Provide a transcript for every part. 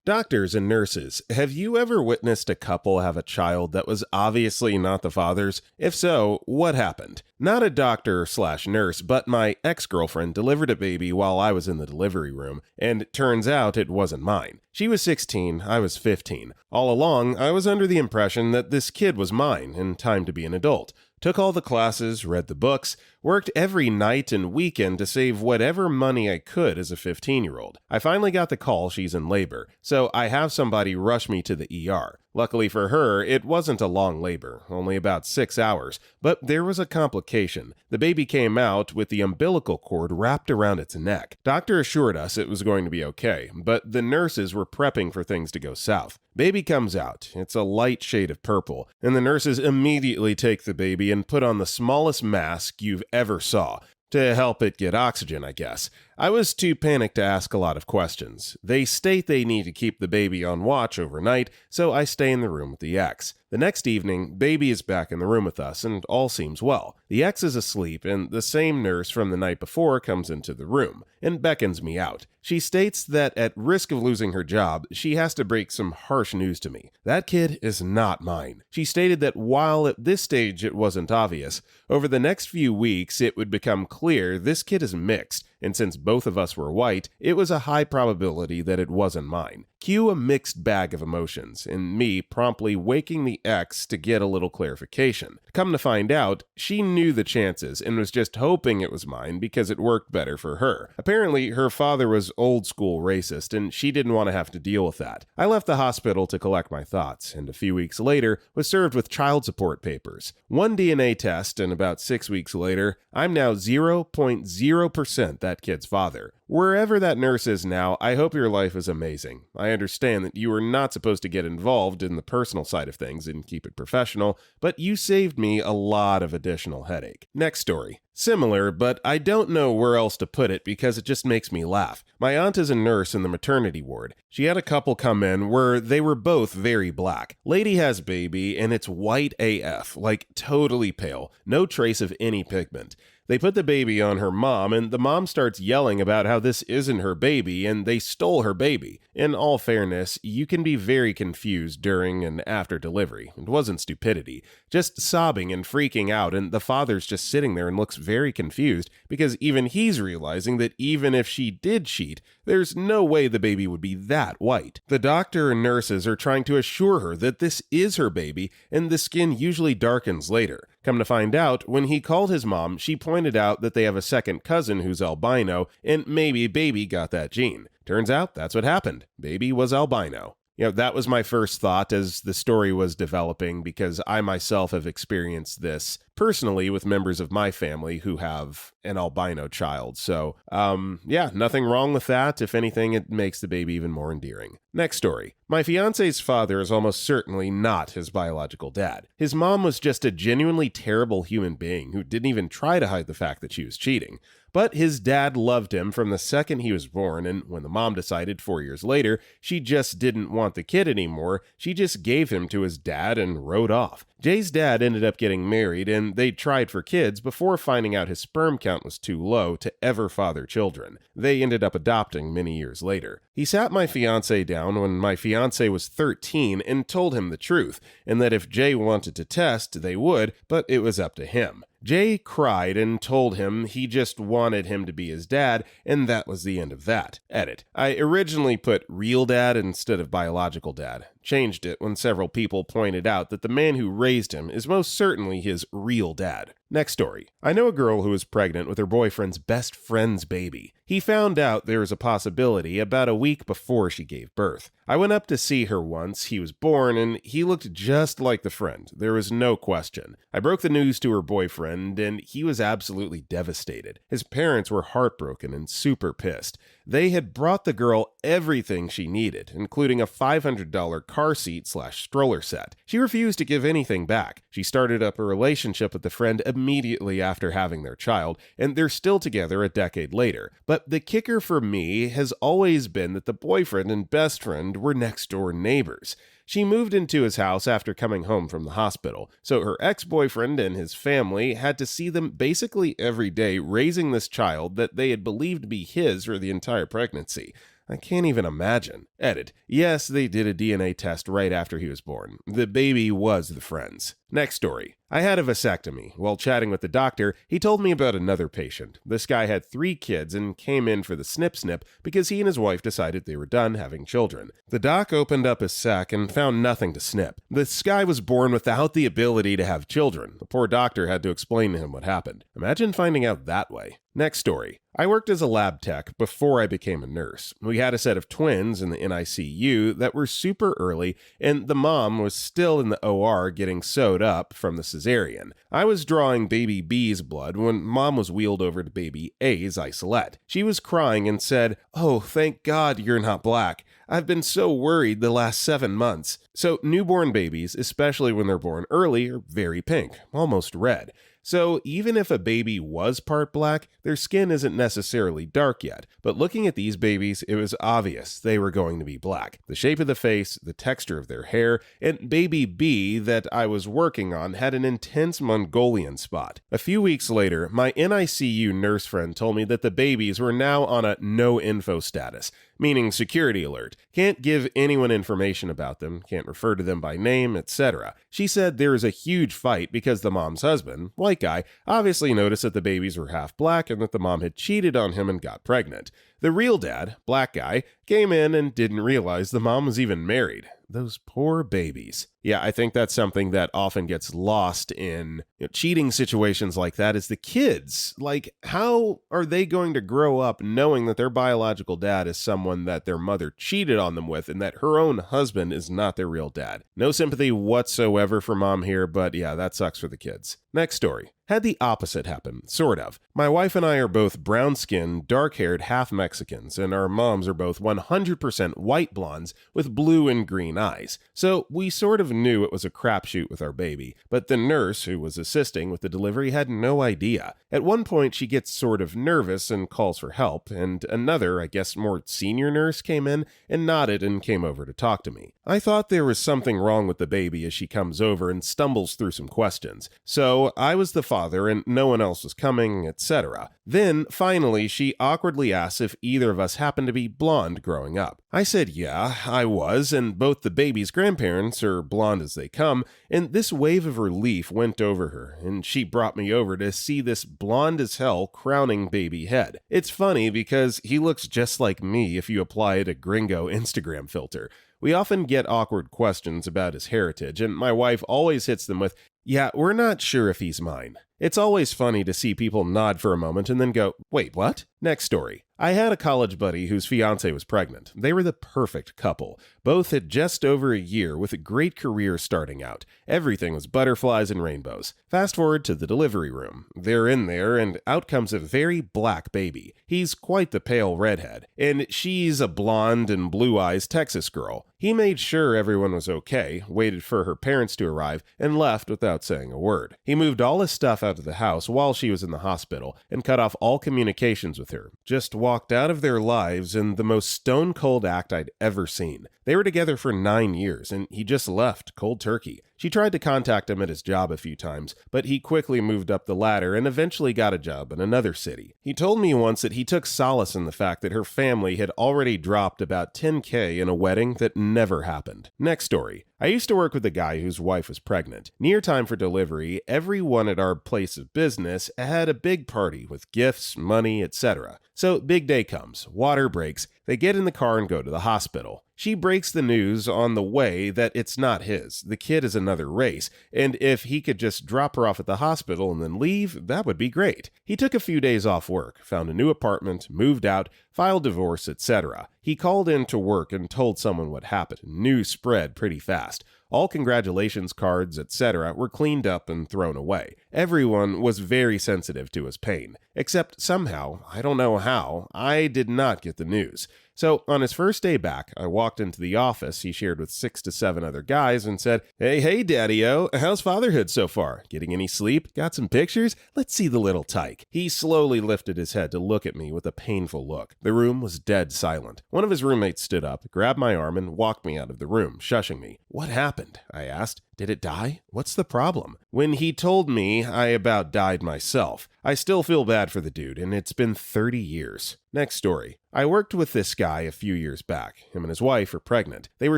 Doctors and nurses, have you ever witnessed a couple have a child that was obviously not the father's? If so, what happened? Not a doctor/nurse, but my ex-girlfriend delivered a baby while I was in the delivery room, and turns out it wasn't mine. She was 16, I was 15. All along, I was under the impression that this kid was mine and time to be an adult. Took all the classes, read the books, worked every night and weekend to save whatever money I could as a 15-year-old. I finally got the call she's in labor, so I have somebody rush me to the ER. Luckily for her, it wasn't a long labor, only about 6 hours, but there was a complication. The baby came out with the umbilical cord wrapped around its neck. Doctor assured us it was going to be okay, but the nurses were prepping for things to go south. Baby comes out. It's a light shade of purple, and the nurses immediately take the baby and put on the smallest mask you've ever saw. To help it get oxygen, I guess. I was too panicked to ask a lot of questions. They state they need to keep the baby on watch overnight, so I stay in the room with the ex. The next evening, baby is back in the room with us, and all seems well. The ex is asleep, and the same nurse from the night before comes into the room and beckons me out. She states that at risk of losing her job, she has to break some harsh news to me. That kid is not mine. She stated that while at this stage it wasn't obvious, over the next few weeks it would become clear this kid is mixed, and since both of us were white, it was a high probability that it wasn't mine. Cue a mixed bag of emotions, and me promptly waking the ex to get a little clarification. Come to find out, she knew the chances and was just hoping it was mine because it worked better for her. Apparently, her father was old school racist, and she didn't want to have to deal with that. I left the hospital to collect my thoughts, and a few weeks later was served with child support papers. One DNA test, and about 6 weeks later, I'm now 0.0% that kid's father. Wherever that nurse is now, I hope your life is amazing. I understand that you are not supposed to get involved in the personal side of things and keep it professional, but you saved me a lot of additional headache. Next story. Similar, but I don't know where else to put it because it just makes me laugh. My aunt is a nurse in the maternity ward. She had a couple come in where they were both very black. Lady has baby and it's white AF, like totally pale, no trace of any pigment. They put the baby on her mom, and the mom starts yelling about how this isn't her baby, and they stole her baby. In all fairness, you can be very confused during and after delivery. It wasn't stupidity. Just sobbing and freaking out, and the father's just sitting there and looks very confused, because even he's realizing that even if she did cheat, there's no way the baby would be that white. The doctor and nurses are trying to assure her that this is her baby, and the skin usually darkens later. Come to find out, when he called his mom, she pointed out that they have a second cousin who's albino, and maybe baby got that gene. Turns out that's what happened. Baby was albino. That was my first thought as the story was developing because I myself have experienced this personally with members of my family who have an albino child. So, nothing wrong with that. If anything, it makes the baby even more endearing. Next story. My fiance's father is almost certainly not his biological dad. His mom was just a genuinely terrible human being who didn't even try to hide the fact that she was cheating. But his dad loved him from the second he was born, and when the mom decided 4 years later she just didn't want the kid anymore, she just gave him to his dad and rode off. Jay's dad ended up getting married, and they tried for kids before finding out his sperm count was too low to ever father children. They ended up adopting many years later. He sat my fiance down when my fiance was 13 and told him the truth, and that if Jay wanted to test, they would, but it was up to him. Jay cried and told him he just wanted him to be his dad, and that was the end of that. Edit. I originally put real dad instead of biological dad. Changed it when several people pointed out that the man who raised him is most certainly his real dad. Next story. I know a girl who was pregnant with her boyfriend's best friend's baby. He found out there was a possibility about a week before she gave birth. I went up to see her once he was born, and he looked just like the friend. There was no question. I broke the news to her boyfriend, and he was absolutely devastated. His parents were heartbroken and super pissed. They had brought the girl everything she needed, including a $500 car seat/stroller set. She refused to give anything back. She started up a relationship with the friend immediately after having their child, and they're still together a decade later. But the kicker for me has always been that the boyfriend and best friend were next door neighbors. She moved into his house after coming home from the hospital, so her ex-boyfriend and his family had to see them basically every day raising this child that they had believed to be his for the entire pregnancy. I can't even imagine. Edit. Yes, they did a DNA test right after he was born. The baby was the friend's. Next story. I had a vasectomy. While chatting with the doctor, he told me about another patient. This guy had 3 kids and came in for the snip because he and his wife decided they were done having children. The doc opened up his sac and found nothing to snip. This guy was born without the ability to have children. The poor doctor had to explain to him what happened. Imagine finding out that way. Next story. I worked as a lab tech before I became a nurse. We had a set of twins in the NICU that were super early, and the mom was still in the OR getting sewed up from the cesarean. I was drawing baby B's blood when mom was wheeled over to baby A's isolette. She was crying and said, "Oh, thank God you're not black. I've been so worried the last 7 months." So newborn babies, especially when they're born early, are very pink, almost red. So even if a baby was part black, their skin isn't necessarily dark yet. But looking at these babies, it was obvious they were going to be black. The shape of the face, the texture of their hair, and baby B that I was working on had an intense Mongolian spot. A few weeks later, my NICU nurse friend told me that the babies were now on a no info status, meaning security alert. Can't give anyone information about them, can't refer to them by name, etc. She said there was a huge fight because the mom's husband, white guy, obviously noticed that the babies were half black and that the mom had cheated on him and got pregnant. The real dad, black guy, came in and didn't realize the mom was even married. Those poor babies. Yeah, I think that's something that often gets lost in cheating situations like that is the kids. Like, how are they going to grow up knowing that their biological dad is someone that their mother cheated on them with and that her own husband is not their real dad? No sympathy whatsoever for mom here, but yeah, that sucks for the kids. Next story. Had the opposite happen, sort of. My wife and I are both brown-skinned, dark-haired, half Mexicans, and our moms are both 100% white blondes with blue and green eyes. So we sort of knew it was a crapshoot with our baby, but the nurse who was assisting with the delivery had no idea. At one point, she gets sort of nervous and calls for help, and another, I guess more senior nurse came in and nodded and came over to talk to me. I thought there was something wrong with the baby as she comes over and stumbles through some questions. So I was the father and no one else was coming, etc. Then, finally, she awkwardly asks if either of us happened to be blonde growing up. I said yeah, I was, and both the baby's grandparents are blonde as they come, and this wave of relief went over her, and she brought me over to see this blonde as hell crowning baby head. It's funny because he looks just like me if you apply a gringo Instagram filter. We often get awkward questions about his heritage, and my wife always hits them with, "Yeah, we're not sure if he's mine." It's always funny to see people nod for a moment and then go, "Wait, what?" Next story. I had a college buddy whose fiancée was pregnant. They were the perfect couple. Both had just over a year with a great career starting out. Everything was butterflies and rainbows. Fast forward to the delivery room. They're in there, and out comes a very black baby. He's quite the pale redhead, and she's a blonde and blue eyes Texas girl. He made sure everyone was okay, waited for her parents to arrive, and left without saying a word. He moved all his stuff out of the house while she was in the hospital and cut off all communications with her. Just walked out of their lives in the most stone-cold act I'd ever seen. They were together for 9 years, and he just left cold turkey. She tried to contact him at his job a few times, but he quickly moved up the ladder and eventually got a job in another city. He told me once that he took solace in the fact that her family had already dropped about $10,000 in a wedding that never happened. Next story. I used to work with a guy whose wife was pregnant. Near time for delivery, everyone at our place of business had a big party with gifts, money, etc. So big day comes, water breaks, they get in the car and go to the hospital. She breaks the news on the way that it's not his. The kid is another race, and if he could just drop her off at the hospital and then leave, that would be great. He took a few days off work, found a new apartment, moved out, filed divorce, etc. He called in to work and told someone what happened. News spread pretty fast. All congratulations cards, etc. were cleaned up and thrown away. Everyone was very sensitive to his pain. Except somehow, I don't know how, I did not get the news. So on his first day back, I walked into the office he shared with 6 to 7 other guys and said, Hey, Daddy-O, how's fatherhood so far? Getting any sleep? Got some pictures? Let's see the little tyke. He slowly lifted his head to look at me with a painful look. The room was dead silent. One of his roommates stood up, grabbed my arm, and walked me out of the room, shushing me. "What happened?" I asked. "Did it die? What's the problem?" When he told me, I about died myself. I still feel bad for the dude, and it's been 30 years. Next story. I worked with this guy a few years back. Him and his wife are pregnant. They were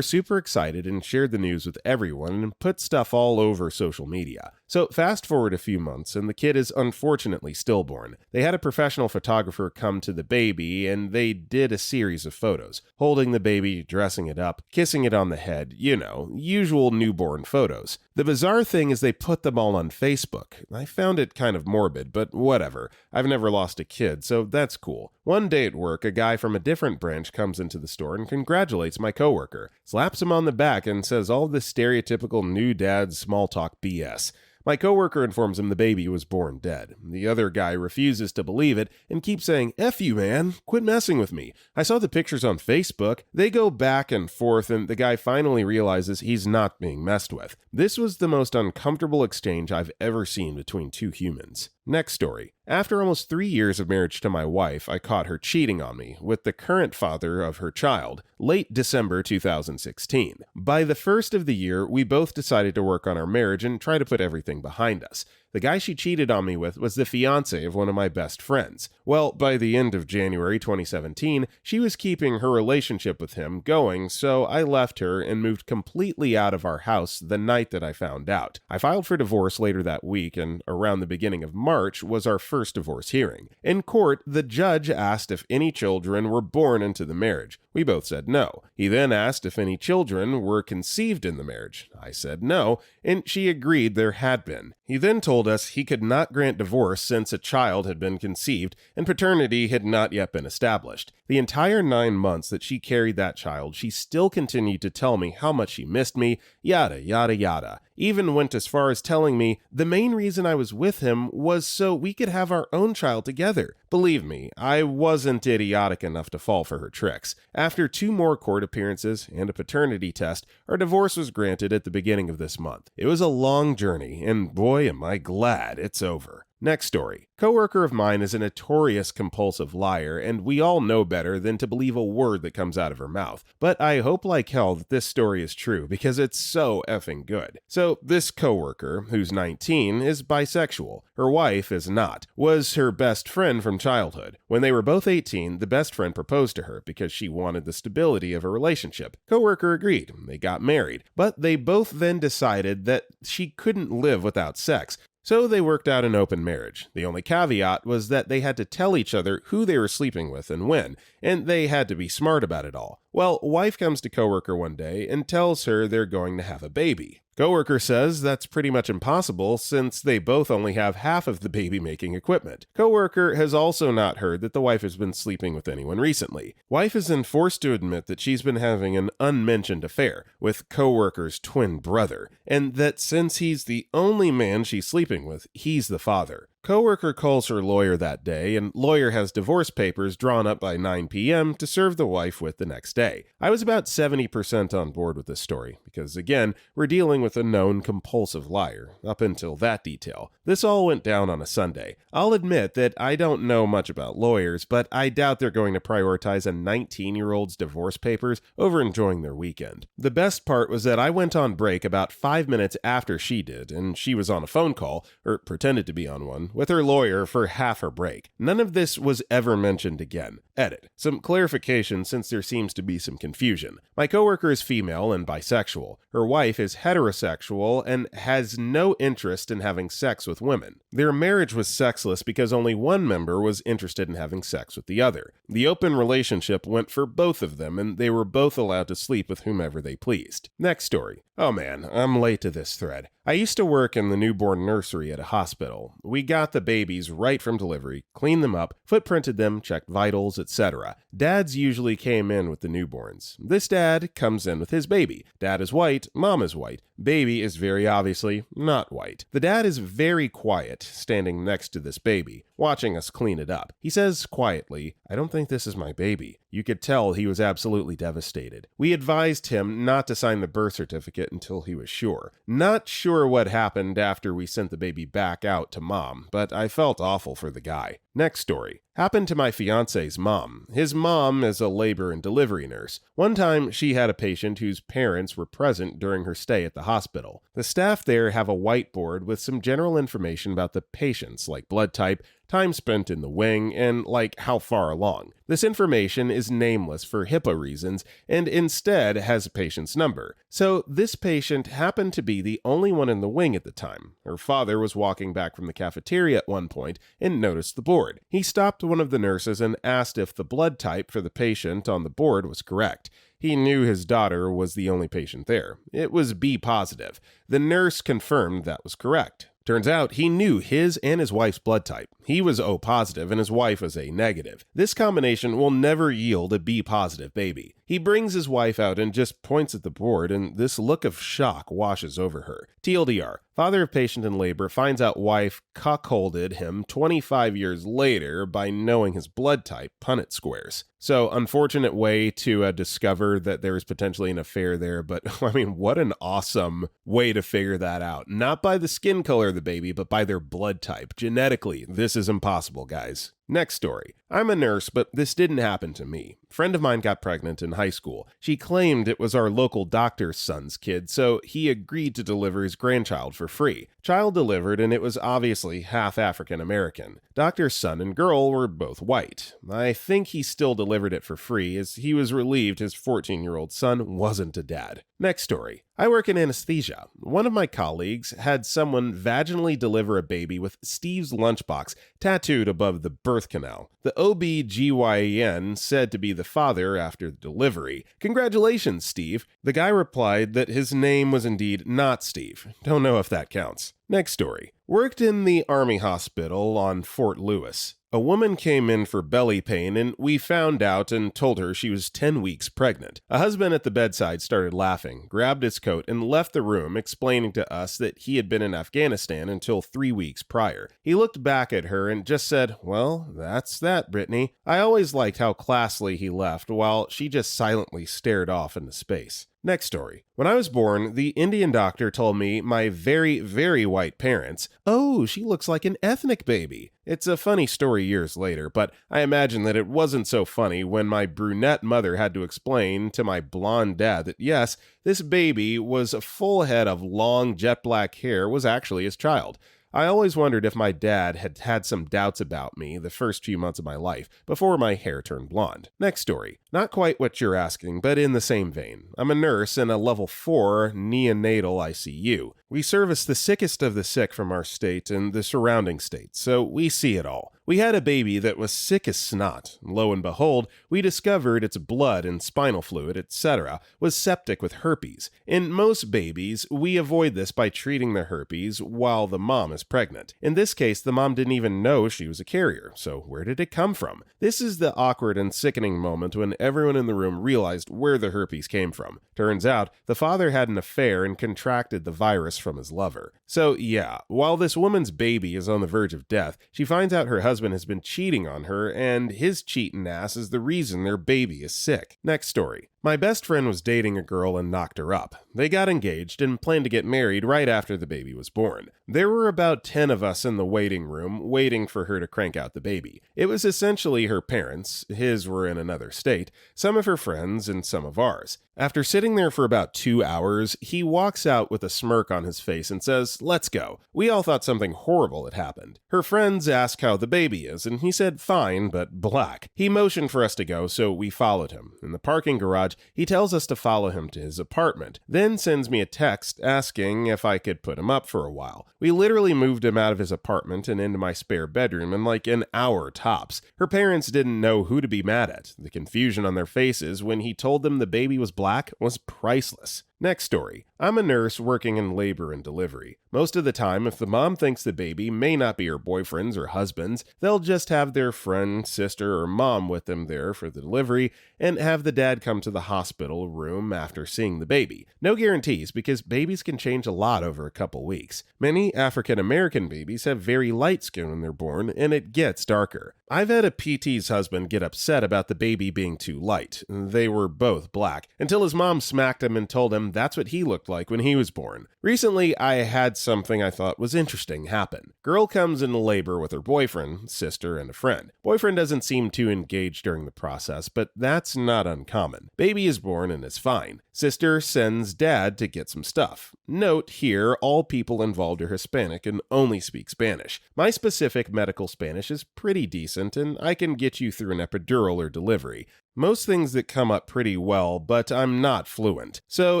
super excited and shared the news with everyone and put stuff all over social media. So fast forward a few months, and the kid is unfortunately stillborn. They had a professional photographer come to the baby, and they did a series of photos, holding the baby, dressing it up, kissing it on the head, usual newborn photos. The bizarre thing is they put them all on Facebook. I found it kind of morbid, but whatever. I've never lost a kid, so that's cool. One day at work, a guy from a different branch comes into the store and congratulates my coworker, slaps him on the back, and says all the stereotypical new dad small talk BS. My coworker informs him the baby was born dead. The other guy refuses to believe it and keeps saying, "F you, man. Quit messing with me. I saw the pictures on Facebook." They go back and forth, and the guy finally realizes he's not being messed with. This was the most uncomfortable exchange I've ever seen between two humans. Next story. After almost 3 years of marriage to my wife, I caught her cheating on me with the current father of her child, late December 2016. By the first of the year, we both decided to work on our marriage and try to put everything behind us. The guy she cheated on me with was the fiancé of one of my best friends. Well, by the end of January 2017, she was keeping her relationship with him going, so I left her and moved completely out of our house the night that I found out. I filed for divorce later that week, and around the beginning of March was our first divorce hearing. In court, the judge asked if any children were born into the marriage. We both said no. He then asked if any children were conceived in the marriage. I said no, and she agreed there had been. He then told us he could not grant divorce since a child had been conceived and paternity had not yet been established. The entire 9 months that she carried that child, she still continued to tell me how much she missed me, yada, yada, yada. Even went as far as telling me the main reason I was with him was so we could have our own child together. Believe me, I wasn't idiotic enough to fall for her tricks. After 2 more court appearances and a paternity test, our divorce was granted at the beginning of this month. It was a long journey, and boy am I glad it's over. Next story. Coworker of mine is a notorious compulsive liar, and we all know better than to believe a word that comes out of her mouth. But I hope like hell that this story is true because it's so effing good. So this coworker, who's 19, is bisexual. Her wife is not. Was her best friend from childhood. When they were both 18, the best friend proposed to her because she wanted the stability of a relationship. Coworker agreed. They got married. But they both then decided that she couldn't live without sex. So they worked out an open marriage. The only caveat was that they had to tell each other who they were sleeping with and when, and they had to be smart about it all. Well, wife comes to coworker one day and tells her they're going to have a baby. Coworker says that's pretty much impossible since they both only have half of the baby-making equipment. Coworker has also not heard that the wife has been sleeping with anyone recently. Wife is then forced to admit that she's been having an unmentioned affair with coworker's twin brother, and that since he's the only man she's sleeping with, he's the father. Coworker calls her lawyer that day, and lawyer has divorce papers drawn up by 9 p.m. to serve the wife with the next day. I was about 70% on board with this story, because again, we're dealing with a known compulsive liar, up until that detail. This all went down on a Sunday. I'll admit that I don't know much about lawyers, but I doubt they're going to prioritize a 19-year-old's divorce papers over enjoying their weekend. The best part was that I went on break about 5 minutes after she did, and she was on a phone call, or pretended to be on one, with her lawyer for half her break. None of this was ever mentioned again. Edit. Some clarification since there seems to be some confusion. My coworker is female and bisexual. Her wife is heterosexual and has no interest in having sex with women. Their marriage was sexless because only one member was interested in having sex with the other. The open relationship went for both of them, and they were both allowed to sleep with whomever they pleased. Next story. Oh man, I'm late to this thread. I used to work in the newborn nursery at a hospital. We got the babies right from delivery, cleaned them up, footprinted them, checked vitals, etc. Dads usually came in with the newborns. This dad comes in with his baby. Dad is white, mom is white. Baby is very obviously not white. The dad is very quiet, standing next to this baby, watching us clean it up. He says quietly, "I don't think this is my baby." You could tell he was absolutely devastated. We advised him not to sign the birth certificate until he was sure. Not sure what happened after we sent the baby back out to mom, but I felt awful for the guy. Next story. Happened to my fiance's mom. His mom is a labor and delivery nurse. One time, she had a patient whose parents were present during her stay at the hospital. The staff there have a whiteboard with some general information about the patients, like blood type, time spent in the wing, and how far along. This information is nameless for HIPAA reasons and instead has a patient's number. So this patient happened to be the only one in the wing at the time. Her father was walking back from the cafeteria at one point and noticed the board. He stopped one of the nurses and asked if the blood type for the patient on the board was correct. He knew his daughter was the only patient there. It was B positive. The nurse confirmed that was correct. Turns out he knew his and his wife's blood type. He was O positive and his wife was A negative. This combination will never yield a B positive baby. He brings his wife out and just points at the board, and this look of shock washes over her. TLDR, father of patient in labor finds out wife cuckolded him 25 years later by knowing his blood type, Punnett squares. So, unfortunate way to discover that there is potentially an affair there, but what an awesome way to figure that out. Not by the skin color of the baby, but by their blood type. Genetically, this is impossible, guys. Next story. I'm a nurse, but this didn't happen to me. A friend of mine got pregnant in high school. She claimed it was our local doctor's son's kid, so he agreed to deliver his grandchild for free. Child delivered, and it was obviously half African American. Doctor's son and girl were both white. I think he still delivered it for free, as he was relieved his 14-year-old son wasn't a dad. Next story. I work in anesthesia. One of my colleagues had someone vaginally deliver a baby with Steve's lunchbox tattooed above the birth canal. The OB-GYN said to be the father after the delivery. Congratulations, Steve. The guy replied that his name was indeed not Steve. Don't know if that counts. Next story. Worked in the Army hospital on Fort Lewis. A woman came in for belly pain, and we found out and told her she was 10 weeks pregnant. A husband at the bedside started laughing, grabbed his coat, and left the room, explaining to us that he had been in Afghanistan until 3 weeks prior. He looked back at her and just said, "Well, that's that, Brittany." I always liked how classily he left, while she just silently stared off into space. Next story. When I was born, the Indian doctor told me my very, very white parents, "Oh, she looks like an ethnic baby." It's a funny story years later, but I imagine that it wasn't so funny when my brunette mother had to explain to my blonde dad that yes, this baby was a full head of long jet black hair was actually his child. I always wondered if my dad had had some doubts about me the first few months of my life before my hair turned blonde. Next story. Not quite what you're asking, but in the same vein. I'm a nurse in a level 4 neonatal ICU. We service the sickest of the sick from our state and the surrounding states, so we see it all. We had a baby that was sick as snot. Lo and behold, we discovered its blood and spinal fluid, etc., was septic with herpes. In most babies, we avoid this by treating the herpes while the mom is pregnant. In this case, the mom didn't even know she was a carrier, so where did it come from? This is the awkward and sickening moment when everyone in the room realized where the herpes came from. Turns out, the father had an affair and contracted the virus from his lover. So yeah, while this woman's baby is on the verge of death, she finds out her husband has been cheating on her, and his cheating ass is the reason their baby is sick. Next story. My best friend was dating a girl and knocked her up. They got engaged and planned to get married right after the baby was born. There were about 10 of us in the waiting room waiting for her to crank out the baby. It was essentially her parents, his were in another state, some of her friends, and some of ours. After sitting there for about 2 hours, he walks out with a smirk on his face and says, "Let's go." We all thought something horrible had happened. Her friends asked how the baby is, and he said fine, but black. He motioned for us to go, so we followed him. In the parking garage, he tells us to follow him to his apartment, then sends me a text asking if I could put him up for a while. We literally moved him out of his apartment and into my spare bedroom in like an hour tops. Her parents didn't know who to be mad at. The confusion on their faces when he told them the baby was black was priceless. Next story. I'm a nurse working in labor and delivery. Most of the time, if the mom thinks the baby may not be her boyfriend's or husband's, they'll just have their friend, sister, or mom with them there for the delivery and have the dad come to the hospital room after seeing the baby. No guarantees because babies can change a lot over a couple weeks. Many African American babies have very light skin when they're born and it gets darker. I've had a PT's husband get upset about the baby being too light. They were both black, until his mom smacked him and told him that's what he looked like when he was born. Recently, I had something I thought was interesting happen. Girl comes into labor with her boyfriend, sister, and a friend. Boyfriend doesn't seem too engaged during the process, but that's not uncommon. Baby is born and is fine. Sister sends dad to get some stuff. Note here, all people involved are Hispanic and only speak Spanish. My specific medical Spanish is pretty decent, and I can get you through an epidural or delivery. Most things that come up pretty well, but I'm not fluent. So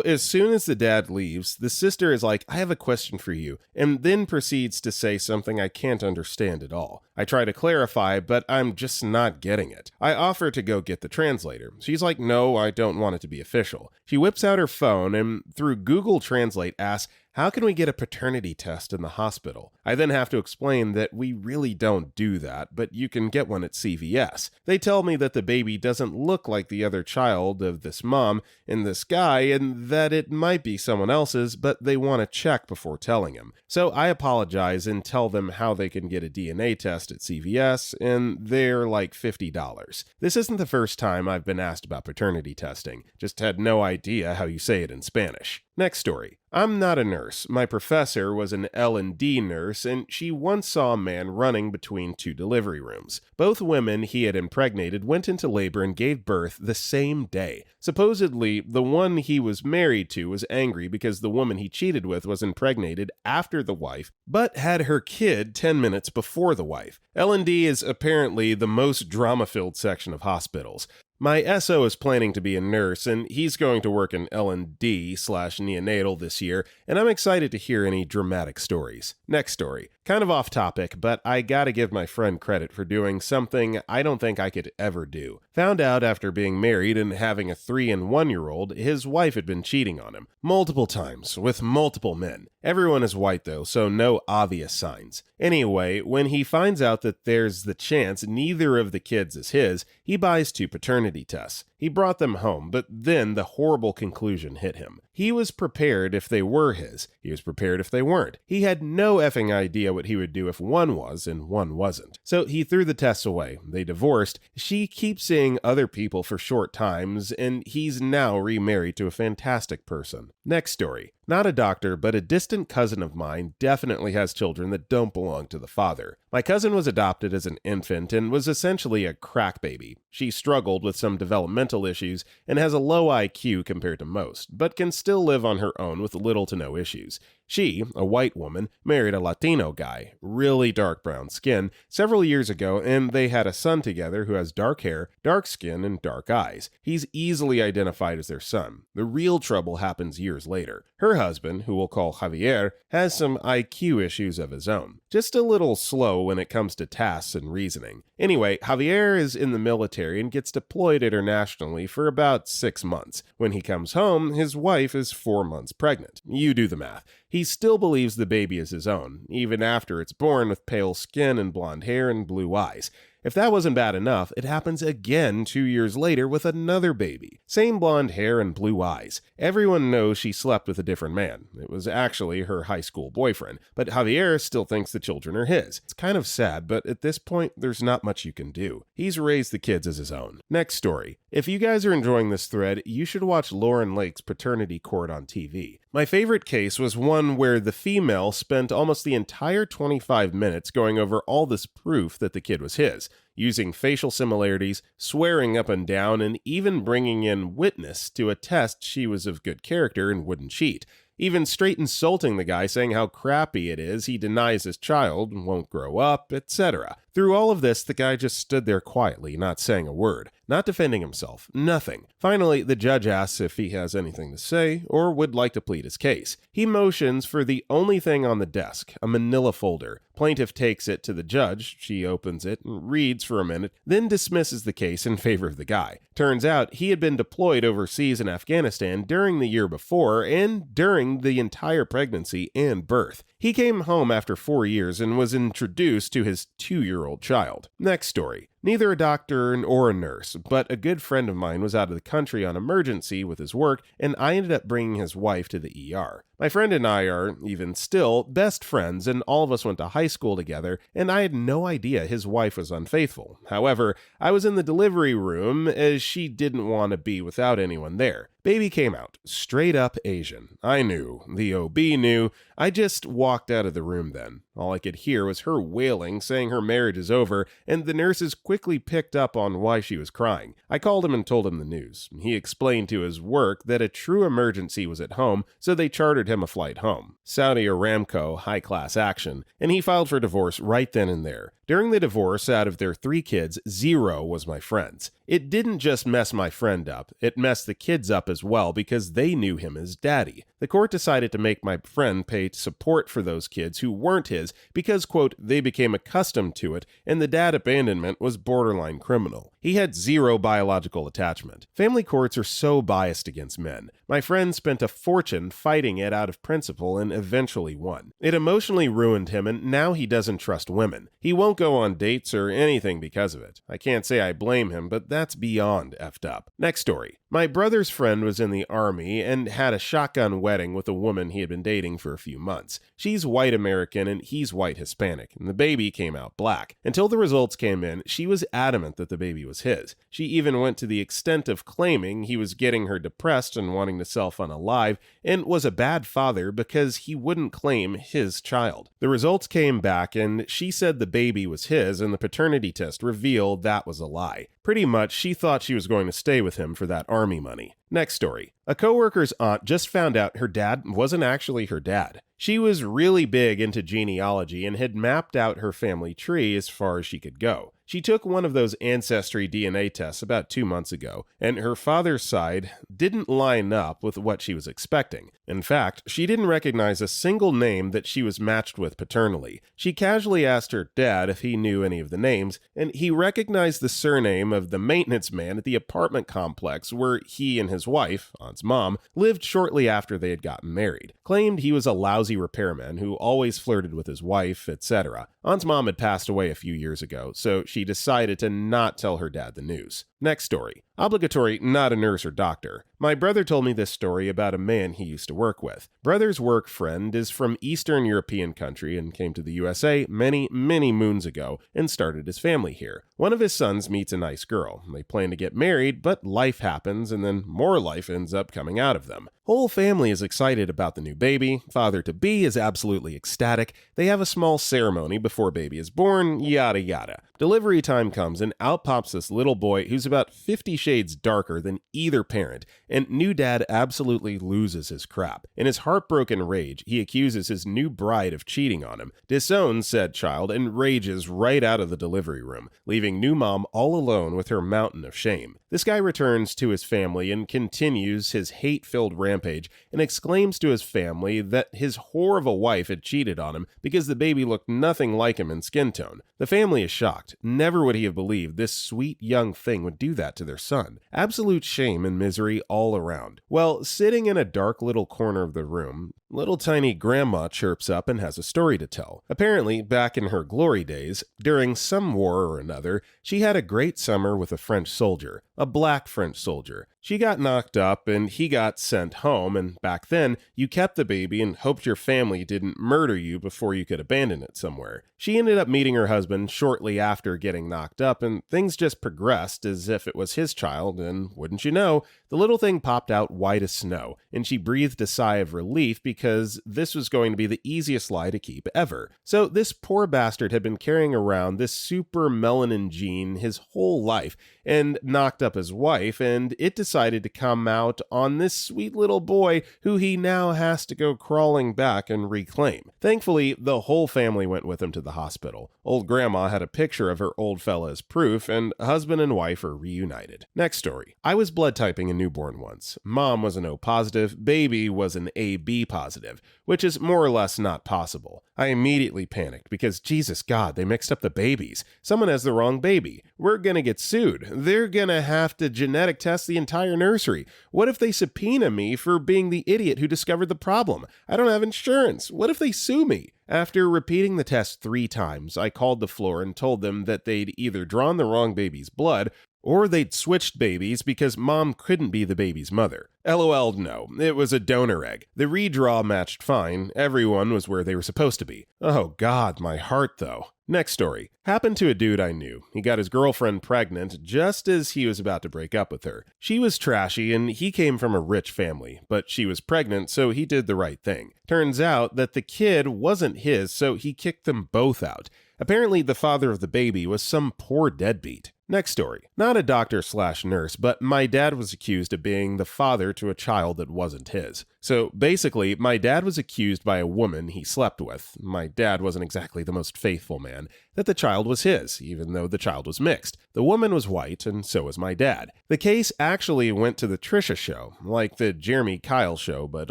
as soon as the dad leaves, the sister is like, I have a question for you, and then proceeds to say something I can't understand at all. I try to clarify, but I'm just not getting it. I offer to go get the translator. She's like, no, I don't want it to be official. She whips out her phone and through Google Translate asks, how can we get a paternity test in the hospital? I then have to explain that we really don't do that, but you can get one at CVS. They tell me that the baby doesn't look like the other child of this mom and this guy, and that it might be someone else's, but they want to check before telling him. So I apologize and tell them how they can get a DNA test at CVS, and they're like $50. This isn't the first time I've been asked about paternity testing. Just had no idea how you say it in Spanish. Next story. I'm not a nurse. My professor was an L&D nurse, and she once saw a man running between two delivery rooms. Both women he had impregnated went into labor and gave birth the same day. Supposedly, the one he was married to was angry because the woman he cheated with was impregnated after the wife, but had her kid 10 minutes before the wife. L&D is apparently the most drama-filled section of hospitals. My SO is planning to be a nurse, and he's going to work in L&D/neonatal this year, and I'm excited to hear any dramatic stories. Next story. Kind of off topic, but I gotta give my friend credit for doing something I don't think I could ever do. Found out after being married and having a 3- and 1-year-old, his wife had been cheating on him. Multiple times, with multiple men. Everyone is white though, so no obvious signs. Anyway, when he finds out that there's the chance neither of the kids is his, he buys 2 paternity tests. He brought them home, but then the horrible conclusion hit him. He was prepared if they were his. He was prepared if they weren't. He had no effing idea what he would do if one was and one wasn't. So he threw the tests away. They divorced. She keeps seeing other people for short times, and he's now remarried to a fantastic person. Next story. Not a doctor, but a distant cousin of mine definitely has children that don't belong to the father. My cousin was adopted as an infant and was essentially a crack baby. She struggled with some developmental issues and has a low IQ compared to most, but can still live on her own with little to no issues. She, a white woman, married a Latino guy, really dark brown skin, several years ago, and they had a son together who has dark hair, dark skin, and dark eyes. He's easily identified as their son. The real trouble happens years later. Her husband, who we'll call Javier, has some IQ issues of his own. Just a little slow when it comes to tasks and reasoning. Anyway, Javier is in the military and gets deployed internationally for about 6 months. When he comes home, his wife is 4 months pregnant. You do the math. He still believes the baby is his own, even after it's born with pale skin and blonde hair and blue eyes. If that wasn't bad enough, it happens again 2 years later with another baby. Same blonde hair and blue eyes. Everyone knows she slept with a different man. It was actually her high school boyfriend, but Javier still thinks the children are his. It's kind of sad, but at this point, there's not much you can do. He's raised the kids as his own. Next story. If you guys are enjoying this thread, you should watch Lauren Lake's Paternity Court on TV. My favorite case was one where the female spent almost the entire 25 minutes going over all this proof that the kid was his, using facial similarities, swearing up and down, and even bringing in witness to attest she was of good character and wouldn't cheat. Even straight insulting the guy, saying how crappy it is, he denies his child, won't grow up, etc. Through all of this, the guy just stood there quietly, not saying a word, not defending himself, nothing. Finally, the judge asks if he has anything to say or would like to plead his case. He motions for the only thing on the desk, a manila folder. Plaintiff takes it to the judge, she opens it and reads for a minute, then dismisses the case in favor of the guy. Turns out he had been deployed overseas in Afghanistan during the year before and during the entire pregnancy and birth. He came home after 4 years and was introduced to his 2-year-old child. Next story. Neither a doctor or a nurse, but a good friend of mine was out of the country on emergency with his work, and I ended up bringing his wife to the ER. My friend and I are, even still, best friends, and all of us went to high school together, and I had no idea his wife was unfaithful. However, I was in the delivery room as she didn't want to be without anyone there. Baby came out, straight up Asian. I knew. The OB knew. I just walked out of the room then. All I could hear was her wailing, saying her marriage is over, and the nurses quickly picked up on why she was crying. I called him and told him the news. He explained to his work that a true emergency was at home, so they chartered him a flight home. Saudi Aramco, high-class action, and he filed for divorce right then and there. During the divorce, out of their 3 kids, 0 was my friend's. It didn't just mess my friend up, it messed the kids up as well because they knew him as daddy. The court decided to make my friend pay support for those kids who weren't his because, quote, they became accustomed to it and the dad abandonment was borderline criminal. He had 0 biological attachment. Family courts are so biased against men. My friend spent a fortune fighting it out of principle and eventually won. It emotionally ruined him and now he doesn't trust women. He won't go on dates or anything because of it. I can't say I blame him, but that's beyond effed up. Next story. My brother's friend was in the army and had a shotgun wedding with a woman he had been dating for a few months. She's white American and he's white Hispanic, and the baby came out black. Until the results came in, she was adamant that the baby was his. She even went to the extent of claiming he was getting her depressed and wanting to self-unalive, and was a bad father because he wouldn't claim his child. The results came back and she said the baby was his, and the paternity test revealed that was a lie. Pretty much, she thought she was going to stay with him for that army money. Next story. A coworker's aunt just found out her dad wasn't actually her dad. She was really big into genealogy and had mapped out her family tree as far as she could go. She took one of those ancestry DNA tests about 2 months ago, and her father's side didn't line up with what she was expecting. In fact, she didn't recognize a single name that she was matched with paternally. She casually asked her dad if he knew any of the names, and he recognized the surname of the maintenance man at the apartment complex where he and his wife, aunt's mom, lived shortly after they had gotten married. Claimed he was a lousy repairman who always flirted with his wife, etc. Aunt's mom had passed away a few years ago, so she decided to not tell her dad the news. Next story. Obligatory, not a nurse or doctor. My brother told me this story about a man he used to work with. Brother's work friend is from Eastern European country and came to the USA many moons ago and started his family here. One of his sons meets a nice girl. They plan to get married, but life happens and then more life ends up coming out of them. Whole family is excited about the new baby. Father-to-be is absolutely ecstatic. They have a small ceremony before baby is born, yada yada. Delivery time comes and out pops this little boy who's about 50 shades darker than either parent, and new dad absolutely loses his crap. In his heartbroken rage, he accuses his new bride of cheating on him, disowns said child, and rages right out of the delivery room, leaving new mom all alone with her mountain of shame. This guy returns to his family and continues his hate-filled rampage and exclaims to his family that his whore of a wife had cheated on him because the baby looked nothing like him in skin tone. The family is shocked. Never would he have believed this sweet young thing would do that to their son. Absolute shame and misery all around. Well, sitting in a dark little corner of the room, little tiny grandma chirps up and has a story to tell. Apparently, back in her glory days, during some war or another, she had a great summer with a French soldier, a black French soldier. She got knocked up and he got sent home, and back then, you kept the baby and hoped your family didn't murder you before you could abandon it somewhere. She ended up meeting her husband shortly after getting knocked up, and things just progressed as if it was his child, and wouldn't you know, the little thing popped out white as snow, and she breathed a sigh of relief because this was going to be the easiest lie to keep ever. So this poor bastard had been carrying around this super melanin gene his whole life, and knocked up his wife, and it decided to come out on this sweet little boy who he now has to go crawling back and reclaim. Thankfully, the whole family went with him to the hospital. Old grandma had a picture of her old fella as proof, and husband and wife are reunited. Next story. I was blood typing a newborn once. Mom was an O positive, baby was an AB positive, which is more or less not possible. I immediately panicked because, Jesus God, they mixed up the babies. Someone has the wrong baby. We're gonna get sued. They're gonna have to genetic test the entire entire nursery? What if they subpoena me for being the idiot who discovered the problem? I don't have insurance. What if they sue me? After repeating the test 3 times, I called the floor and told them that they'd either drawn the wrong baby's blood or they'd switched babies because mom couldn't be the baby's mother. LOL, no. It was a donor egg. The redraw matched fine. Everyone was where they were supposed to be. Oh God, my heart though. Next story. Happened to a dude I knew. He got his girlfriend pregnant just as he was about to break up with her. She was trashy and he came from a rich family, but she was pregnant, so he did the right thing. Turns out that the kid wasn't his, so he kicked them both out. Apparently, the father of the baby was some poor deadbeat. Next story. Not a doctor/nurse, but my dad was accused of being the father to a child that wasn't his. So basically, my dad was accused by a woman he slept with. My dad wasn't exactly the most faithful man. That the child was his, even though the child was mixed. The woman was white, and so was my dad. The case actually went to the Trisha show, like the Jeremy Kyle show, but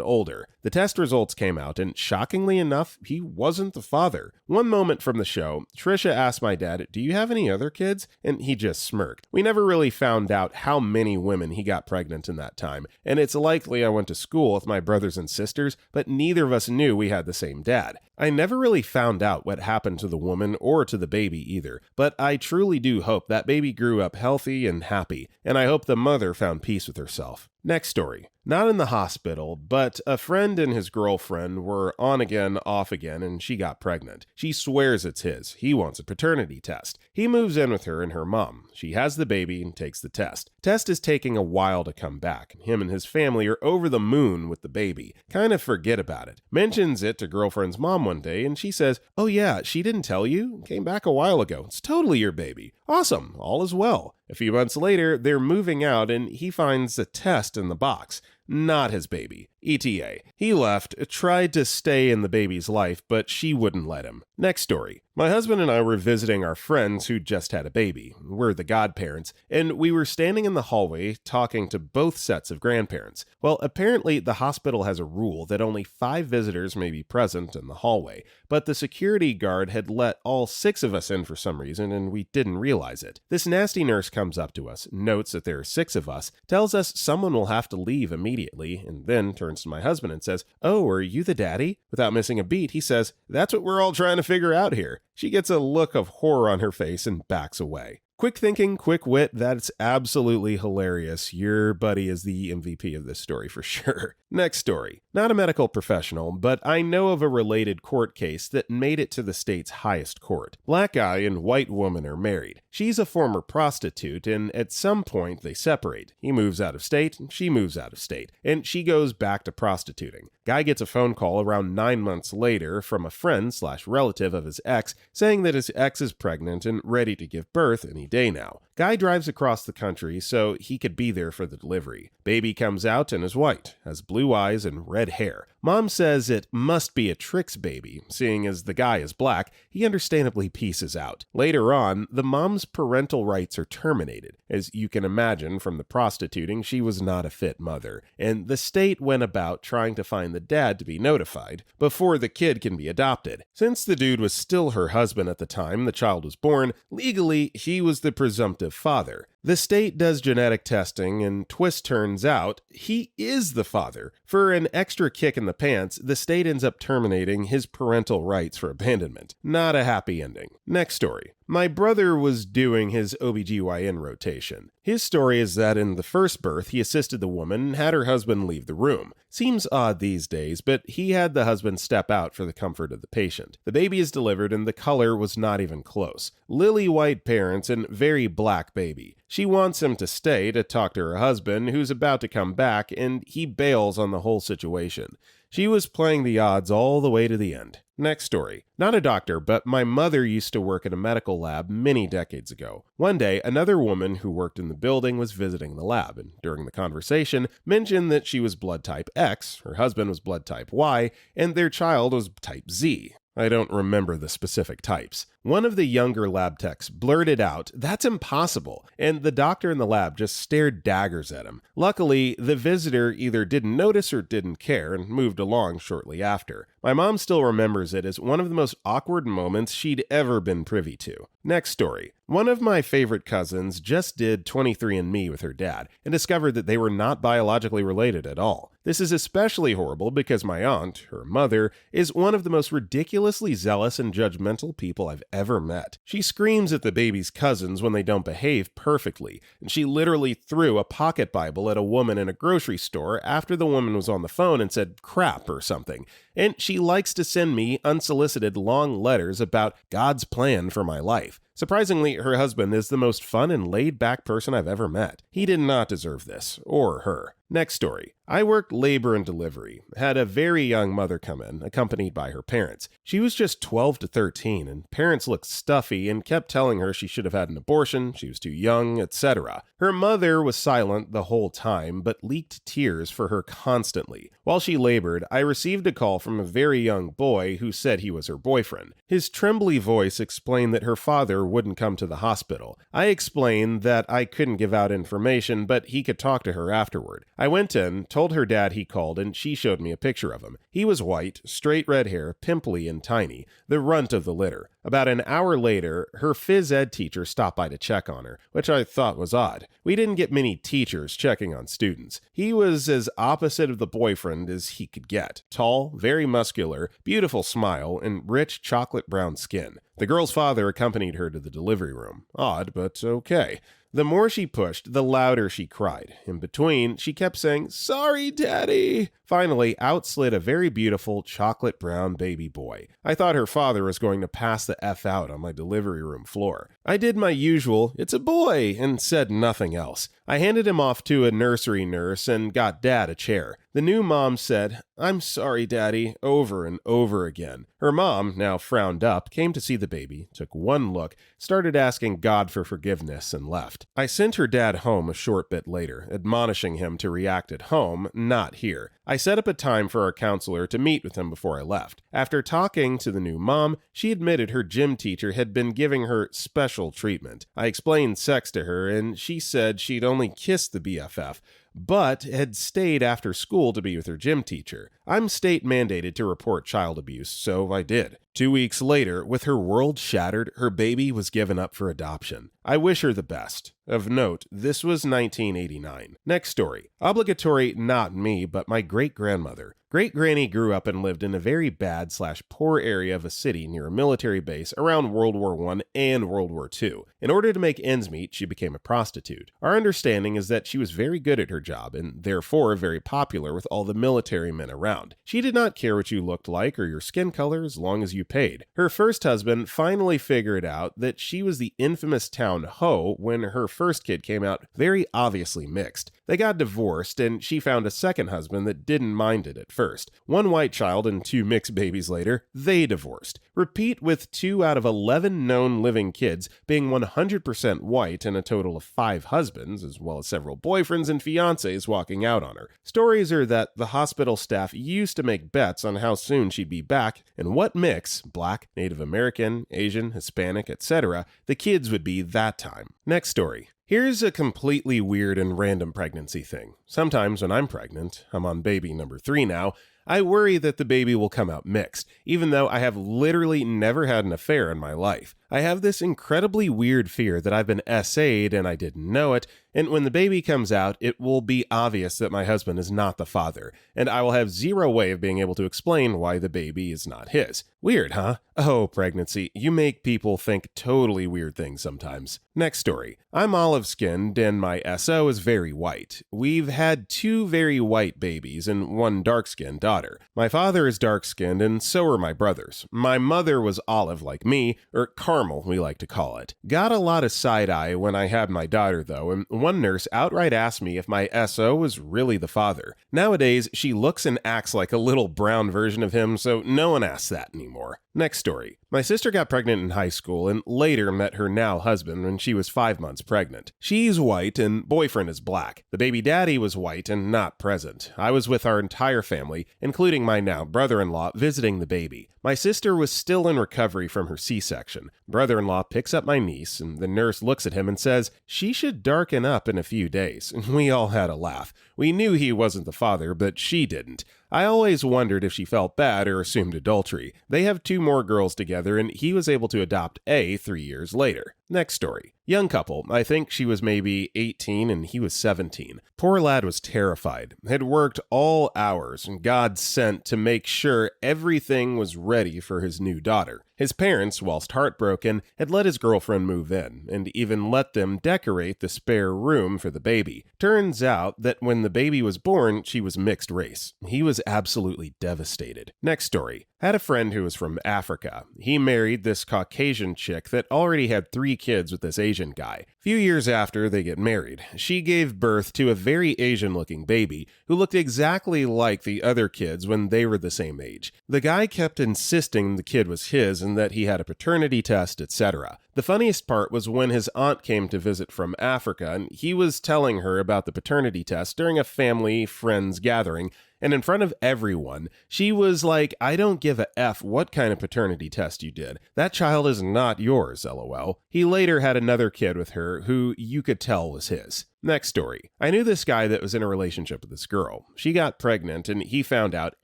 older. The test results came out, and shockingly enough, he wasn't the father. One moment from the show, Trisha asked my dad, "Do you have any other kids?" And he just smirked. We never really found out how many women he got pregnant in that time, and it's likely I went to school with my brothers and sisters, but neither of us knew we had the same dad. I never really found out what happened to the woman or to the baby either, but I truly do hope that baby grew up healthy and happy, and I hope the mother found peace with herself. Next story. Not in the hospital, but a friend and his girlfriend were on again, off again, and she got pregnant. She swears it's his. He wants a paternity test. He moves in with her and her mom. She has the baby and takes the test. Test is taking a while to come back. Him and his family are over the moon with the baby. Kind of forget about it. Mentions it to girlfriend's mom one day, and she says, "Oh yeah, she didn't tell you? Came back a while ago. It's totally your baby. Awesome. All is well." A few months later, they're moving out, and he finds a test in the box. Not his baby. ETA. He left, tried to stay in the baby's life, but she wouldn't let him. Next story. My husband and I were visiting our friends who just had a baby. We're the godparents, and we were standing in the hallway talking to both sets of grandparents. Well, apparently the hospital has a rule that only 5 visitors may be present in the hallway, but the security guard had let all 6 of us in for some reason, and we didn't realize it. This nasty nurse comes up to us, notes that there are 6 of us, tells us someone will have to leave immediately, and then turns to my husband and says, "Oh, are you the daddy?" Without missing a beat, he says, "That's what we're all trying to figure out here." She gets a look of horror on her face and backs away. Quick thinking, quick wit, that's absolutely hilarious. Your buddy is the MVP of this story for sure. Next story. Not a medical professional, but I know of a related court case that made it to the state's highest court. Black guy and white woman are married. She's a former prostitute, and at some point they separate. He moves out of state, she moves out of state, and she goes back to prostituting. Guy gets a phone call around 9 months later from a friend/relative of his ex saying that his ex is pregnant and ready to give birth any day now. Guy drives across the country so he could be there for the delivery. Baby comes out and is white, has blue eyes and red hair. Mom says it must be a Trix baby. Seeing as the guy is black, he understandably pieces out. Later on, the mom's parental rights are terminated. As you can imagine from the prostituting, she was not a fit mother, and the state went about trying to find the dad to be notified before the kid can be adopted. Since the dude was still her husband at the time the child was born, legally he was the presumptive father. The state does genetic testing, and twist turns out he is the father. For an extra kick in the pants, the state ends up terminating his parental rights for abandonment. Not a happy ending. Next story. My brother was doing his OBGYN rotation. His story is that in the first birth, he assisted the woman and had her husband leave the room. Seems odd these days, but he had the husband step out for the comfort of the patient. The baby is delivered and the color was not even close. Lily white parents and very black baby. She wants him to stay to talk to her husband, who's about to come back, and he bails on the whole situation. She was playing the odds all the way to the end. Next story. Not a doctor, but my mother used to work at a medical lab many decades ago. One day, another woman who worked in the building was visiting the lab, and during the conversation, mentioned that she was blood type X, her husband was blood type Y, and their child was type Z. I don't remember the specific types. One of the younger lab techs blurted out, "That's impossible," and the doctor in the lab just stared daggers at him. Luckily, the visitor either didn't notice or didn't care and moved along shortly after. My mom still remembers it as one of the most awkward moments she'd ever been privy to. Next story. One of my favorite cousins just did 23andMe with her dad and discovered that they were not biologically related at all. This is especially horrible because my aunt, her mother, is one of the most ridiculously zealous and judgmental people I've ever met. She screams at the baby's cousins when they don't behave perfectly, and she literally threw a pocket Bible at a woman in a grocery store after the woman was on the phone and said crap or something. And she likes to send me unsolicited long letters about God's plan for my life. Surprisingly, her husband is the most fun and laid-back person I've ever met. He did not deserve this, or her. Next story. I worked labor and delivery, had a very young mother come in, accompanied by her parents. She was just 12 to 13, and parents looked stuffy and kept telling her she should have had an abortion, she was too young, etc. Her mother was silent the whole time, but leaked tears for her constantly. While she labored, I received a call from a very young boy who said he was her boyfriend. His trembly voice explained that her father wouldn't come to the hospital. I explained that I couldn't give out information, but he could talk to her afterward. I went in, told her dad he called, and she showed me a picture of him. He was white, straight red hair, pimply and tiny, the runt of the litter. About an hour later, her phys ed teacher stopped by to check on her, which I thought was odd. We didn't get many teachers checking on students. He was as opposite of the boyfriend as he could get. Tall, very muscular, beautiful smile, and rich chocolate brown skin. The girl's father accompanied her to the delivery room. Odd, but okay. The more she pushed, the louder she cried. In between, she kept saying, "Sorry, Daddy." Finally, out slid a very beautiful chocolate brown baby boy. I thought her father was going to pass the F out on my delivery room floor. I did my usual, "It's a boy," and said nothing else. I handed him off to a nursery nurse and got Dad a chair. The new mom said, "I'm sorry, Daddy," over and over again. Her mom, now frowned up, came to see the baby, took one look, started asking God for forgiveness, and left. I sent her dad home a short bit later, admonishing him to react at home, not here. I set up a time for our counselor to meet with him before I left. After talking to the new mom, she admitted her gym teacher had been giving her special treatment. I explained sex to her, and she said she'd only kissed the BFF, but had stayed after school to be with her gym teacher. I'm state mandated to report child abuse, so I did. 2 weeks later, with her world shattered, her baby was given up for adoption. I wish her the best. Of note, this was 1989. Next story. Obligatory not me, but my great-grandmother. Great-granny grew up and lived in a very bad/poor area of a city near a military base around World War I and World War II. In order to make ends meet, she became a prostitute. Our understanding is that she was very good at her job and therefore very popular with all the military men around. She did not care what you looked like or your skin color as long as you paid. Her first husband finally figured out that she was the infamous town hoe when her first kid came out very obviously mixed. They got divorced and she found a second husband that didn't mind it at first. One white child and 2 mixed babies later, they divorced. Repeat with 2 out of 11 known living kids being 100% white and a total of 5 husbands, as well as several boyfriends and fiancés walking out on her. Stories are that the hospital staff used to make bets on how soon she'd be back and what mix, Black, Native American, Asian, Hispanic, etc., the kids would be that time. Next story. Here's a completely weird and random pregnancy thing. Sometimes when I'm pregnant, I'm on baby number 3 now, I worry that the baby will come out mixed, even though I have literally never had an affair in my life. I have this incredibly weird fear that I've been SA'd and I didn't know it, and when the baby comes out, it will be obvious that my husband is not the father, and I will have zero way of being able to explain why the baby is not his. Weird, huh? Oh, pregnancy, you make people think totally weird things sometimes. Next story. I'm olive-skinned and my SO is very white. We've had 2 very white babies and 1 dark-skinned daughter. My father is dark-skinned and so are my brothers. My mother was olive like me, or caramel we like to call it. Got a lot of side-eye when I had my daughter though, and one nurse outright asked me if my SO was really the father. Nowadays, she looks and acts like a little brown version of him, so no one asks that anymore. Next story. My sister got pregnant in high school and later met her now husband when she was 5 months pregnant. She's white and boyfriend is black. The baby daddy was white and not present. I was with our entire family, including my now brother-in-law, visiting the baby. My sister was still in recovery from her C-section. Brother-in-law picks up my niece and the nurse looks at him and says, "She should darken up in a few days." We all had a laugh. We knew he wasn't the father, but she didn't. I always wondered if she felt bad or assumed adultery. They have 2 more girls together, and he was able to adopt A 3 years later. Next story. Young couple. I think she was maybe 18 and he was 17. Poor lad was terrified. Had worked all hours and God sent to make sure everything was ready for his new daughter. His parents, whilst heartbroken, had let his girlfriend move in and even let them decorate the spare room for the baby. Turns out that when the baby was born, she was mixed race. He was absolutely devastated. Next story. Had a friend who was from Africa. He married this Caucasian chick that already had 3 kids with this Asian guy. Few years after they get married, she gave birth to a very Asian-looking baby who looked exactly like the other kids when they were the same age. The guy kept insisting the kid was his and that he had a paternity test, etc. The funniest part was when his aunt came to visit from Africa and he was telling her about the paternity test during a family friends gathering, and in front of everyone, she was like, "I don't give a F what kind of paternity test you did. That child is not yours, lol." He later had another kid with her who you could tell was his. Next story. I knew this guy that was in a relationship with this girl. She got pregnant and he found out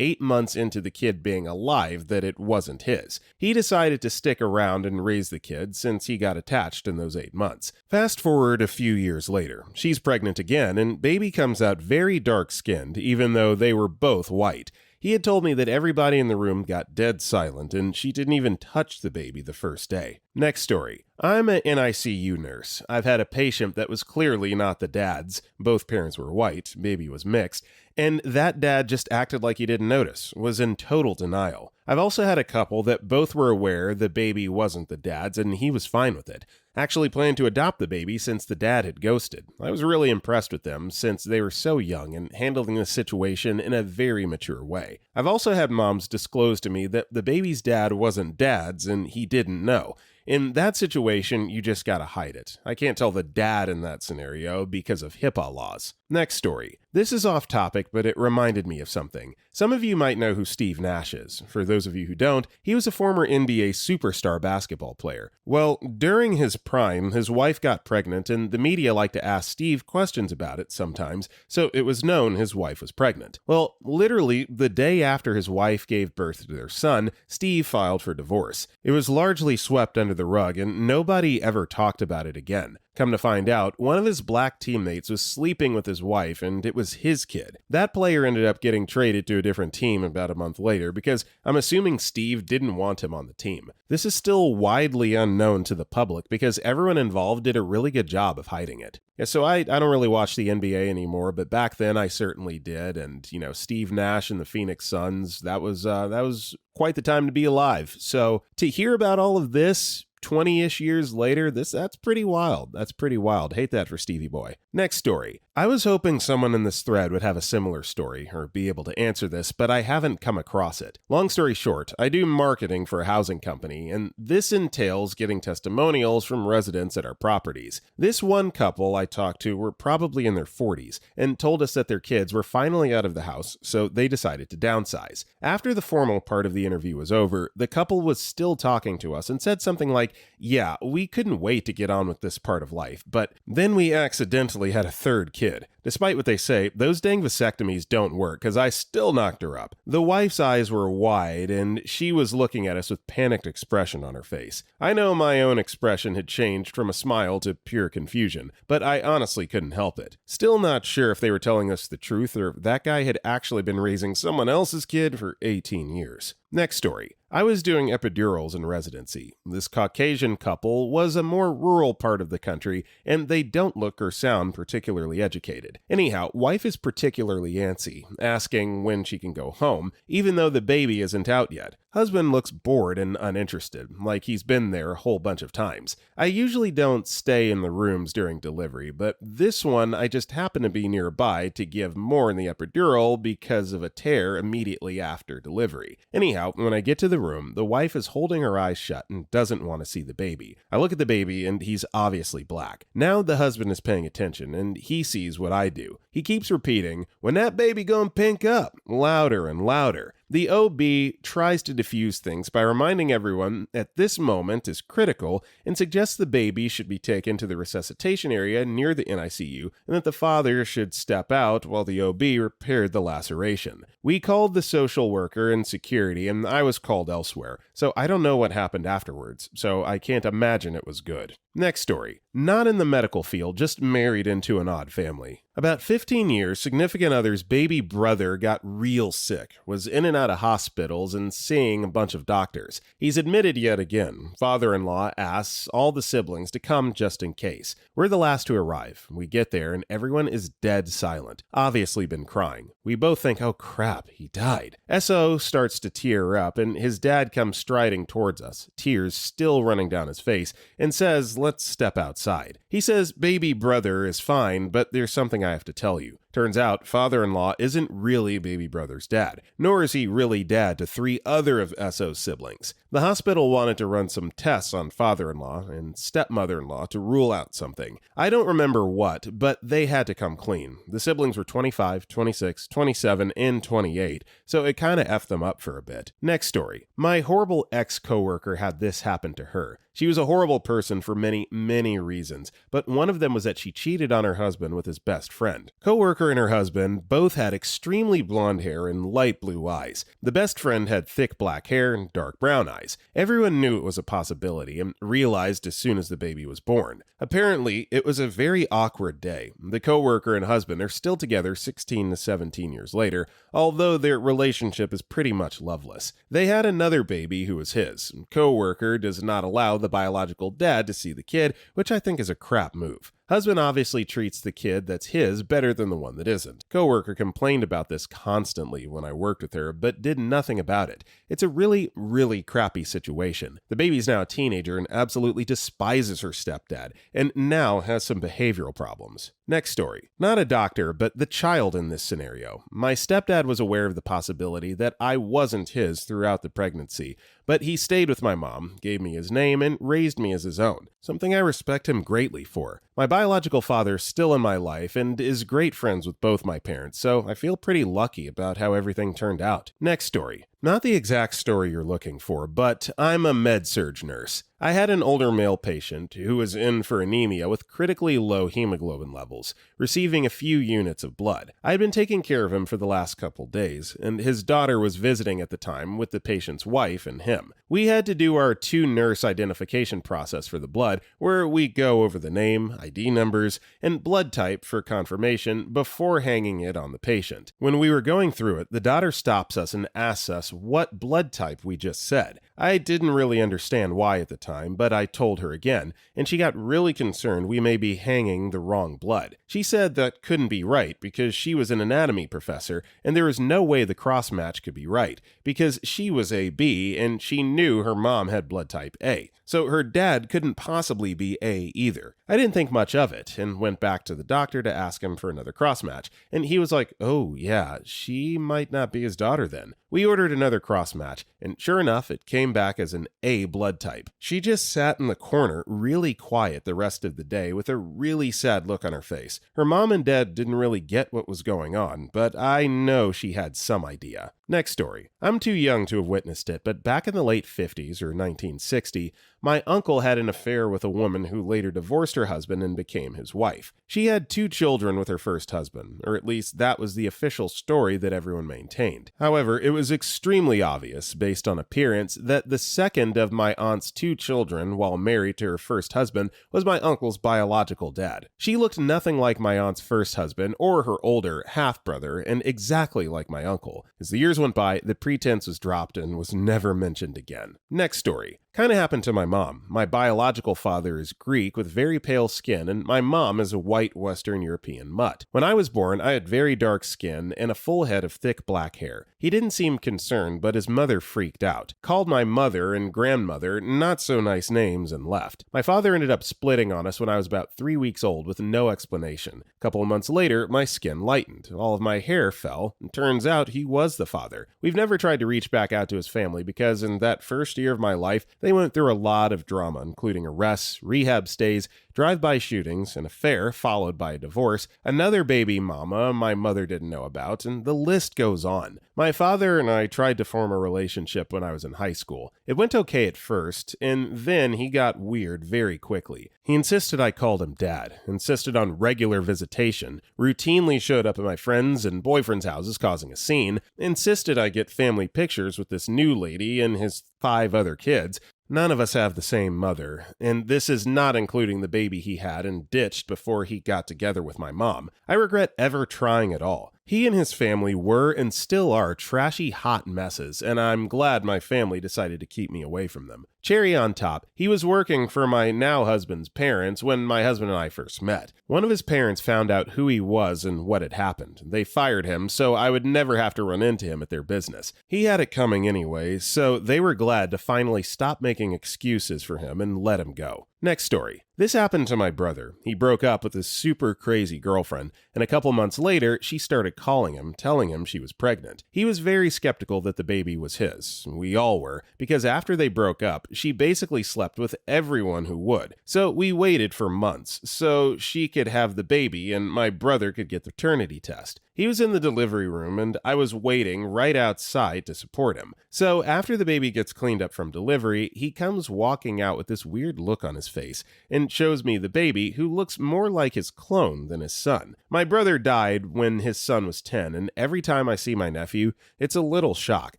8 months into the kid being alive that it wasn't his. He decided to stick around and raise the kid since he got attached in those 8 months. Fast forward a few years later. She's pregnant again and baby comes out very dark-skinned even though they were both white. He had told me that everybody in the room got dead silent and she didn't even touch the baby the first day. Next story. I'm an NICU nurse. I've had a patient that was clearly not the dad's. Both parents were white, baby was mixed, and that dad just acted like he didn't notice, was in total denial. I've also had a couple that both were aware the baby wasn't the dad's and he was fine with it. Actually planned to adopt the baby since the dad had ghosted. I was really impressed with them since they were so young and handling the situation in a very mature way. I've also had moms disclose to me that the baby's dad wasn't dad's and he didn't know. In that situation, you just gotta hide it. I can't tell the dad in that scenario because of HIPAA laws. Next story. This is off topic, but it reminded me of something. Some of you might know who Steve Nash is. For those of you who don't, he was a former NBA superstar basketball player. Well, during his prime, his wife got pregnant, and the media liked to ask Steve questions about it sometimes, so it was known his wife was pregnant. Well, literally, the day after his wife gave birth to their son, Steve filed for divorce. It was largely swept under the rug, and nobody ever talked about it again. Come to find out, one of his black teammates was sleeping with his wife and it was his kid. That player ended up getting traded to a different team about a month later because I'm assuming Steve didn't want him on the team. This is still widely unknown to the public because everyone involved did a really good job of hiding it. Yeah, so I don't really watch the NBA anymore, but back then I certainly did. And, Steve Nash and the Phoenix Suns, that was quite the time to be alive. So to hear about all of this 20-ish years later, that's pretty wild. That's pretty wild. Hate that for Stevie Boy. Next story. I was hoping someone in this thread would have a similar story or be able to answer this, but I haven't come across it. Long story short, I do marketing for a housing company, and this entails getting testimonials from residents at our properties. This one couple I talked to were probably in their 40s and told us that their kids were finally out of the house, so they decided to downsize. After the formal part of the interview was over, the couple was still talking to us and said something like, "Yeah, we couldn't wait to get on with this part of life, but then we accidentally had a third kid. Despite what they say, those dang vasectomies don't work because I still knocked her up." The wife's eyes were wide and she was looking at us with panicked expression on her face. I know my own expression had changed from a smile to pure confusion, but I honestly couldn't help it. Still not sure if they were telling us the truth or if that guy had actually been raising someone else's kid for 18 years. Next story. I was doing epidurals in residency. This Caucasian couple was a more rural part of the country, and they don't look or sound particularly educated. Anyhow, wife is particularly antsy, asking when she can go home, even though the baby isn't out yet. Husband looks bored and uninterested, like he's been there a whole bunch of times. I usually don't stay in the rooms during delivery, but this one I just happened to be nearby to give more in the epidural because of a tear immediately after delivery. Anyhow, when I get to the the room, the wife is holding her eyes shut and doesn't want to see the baby. I look at the baby and he's obviously black. Now the husband is paying attention and he sees what I do. He keeps repeating, "When that baby gonna pink up?" louder and louder. The OB tries to diffuse things by reminding everyone that this moment is critical and suggests the baby should be taken to the resuscitation area near the NICU and that the father should step out while the OB repaired the laceration. We called the social worker and security and I was called elsewhere, so I don't know what happened afterwards, so I can't imagine it was good. Next story. Not in the medical field, just married into an odd family. About 15 years, significant other's baby brother got real sick, was in and out of hospitals and seeing a bunch of doctors. He's admitted yet again. Father-in-law asks all the siblings to come just in case. We're the last to arrive. We get there and everyone is dead silent. Obviously been crying. We both think, oh crap, he died. SO starts to tear up and his dad comes striding towards us, tears still running down his face, and says, "Let's step outside." He says baby brother is fine, but there's something I have to tell you. Turns out, father-in-law isn't really baby brother's dad, nor is he really dad to 3 other of SO's siblings. The hospital wanted to run some tests on father-in-law and stepmother-in-law to rule out something. I don't remember what, but they had to come clean. The siblings were 25, 26, 27, and 28, so it kinda effed them up for a bit. Next story. My horrible ex-coworker had this happen to her. She was a horrible person for many, many reasons, but one of them was that she cheated on her husband with his best friend. Coworker and her husband both had extremely blonde hair and light blue eyes. The best friend had thick black hair and dark brown eyes. Everyone knew it was a possibility and realized as soon as the baby was born. Apparently, it was a very awkward day. The coworker and husband are still together 16 to 17 years later, although their relationship is pretty much loveless. They had another baby who was his. Coworker does not allow the biological dad to see the kid, which I think is a crap move. Husband obviously treats the kid that's his better than the one that isn't. Coworker complained about this constantly when I worked with her, but did nothing about it. It's a really, really crappy situation. The baby's now a teenager and absolutely despises her stepdad, and now has some behavioral problems. Next story. Not a doctor, but the child in this scenario. My stepdad was aware of the possibility that I wasn't his throughout the pregnancy, but he stayed with my mom, gave me his name, and raised me as his own, something I respect him greatly for. My biological father's still in my life and is great friends with both my parents, so I feel pretty lucky about how everything turned out. Next story. Not the exact story you're looking for, but I'm a med-surg nurse. I had an older male patient who was in for anemia with critically low hemoglobin levels, receiving a few units of blood. I had been taking care of him for the last couple days, and his daughter was visiting at the time with the patient's wife and him. We had to do our 2-nurse identification process for the blood, where we go over the name, ID numbers, and blood type for confirmation before hanging it on the patient. When we were going through it, the daughter stops us and asks us what blood type we just said. I didn't really understand why at the time, but I told her again, and she got really concerned we may be hanging the wrong blood. She said that couldn't be right because she was an anatomy professor, and there was no way the cross-match could be right, because she was AB and she knew her mom had blood type A. So her dad couldn't possibly be A either. I didn't think much of it and went back to the doctor to ask him for another cross-match, and he was like, oh yeah, she might not be his daughter then. We ordered another cross-match, and sure enough, it came back as an A blood type. She just sat in the corner, really quiet the rest of the day with a really sad look on her face. Her mom and dad didn't really get what was going on, but I know she had some idea. Next story. I'm too young to have witnessed it, but back in the late 50s or 1960, my uncle had an affair with a woman who later divorced her husband and became his wife. She had 2 children with her first husband, or at least that was the official story that everyone maintained. However, it was extremely obvious, based on appearance, that the second of my aunt's 2 children, while married to her first husband, was my uncle's biological dad. She looked nothing like my aunt's first husband or her older half-brother, and exactly like my uncle. As the years went by, the pretense was dropped and was never mentioned again. Next story. Kinda happened to my mom. My biological father is Greek with very pale skin, and my mom is a white Western European mutt. When I was born, I had very dark skin and a full head of thick black hair. He didn't seem concerned, but his mother freaked out, called my mother and grandmother not so nice names, and left. My father ended up splitting on us when I was about 3 weeks old with no explanation. A couple of months later, my skin lightened. All of my hair fell, and turns out he was the father. We've never tried to reach back out to his family because in that first year of my life, they went through a lot of drama, including arrests, rehab stays, drive-by shootings, an affair followed by a divorce, another baby mama my mother didn't know about, and the list goes on. My father and I tried to form a relationship when I was in high school. It went okay at first, and then he got weird very quickly. He insisted I called him dad, insisted on regular visitation, routinely showed up at my friends' and boyfriends' houses causing a scene, insisted I get family pictures with this new lady and his 5 other kids. None of us have the same mother, and this is not including the baby he had and ditched before he got together with my mom. I regret ever trying at all. He and his family were and still are trashy hot messes, and I'm glad my family decided to keep me away from them. Cherry on top, he was working for my now husband's parents when my husband and I first met. One of his parents found out who he was and what had happened. They fired him, so I would never have to run into him at their business. He had it coming anyway, so they were glad to finally stop making excuses for him and let him go. Next story. This happened to my brother. He broke up with his super crazy girlfriend, and a couple months later, she started calling him, telling him she was pregnant. He was very skeptical that the baby was his. We all were, because after they broke up, she basically slept with everyone who would. So we waited for months, so she could have the baby and my brother could get the paternity test. He was in the delivery room, and I was waiting right outside to support him. So after the baby gets cleaned up from delivery, he comes walking out with this weird look on his face and shows me the baby, who looks more like his clone than his son. My brother died when his son was 10, and every time I see my nephew, it's a little shock,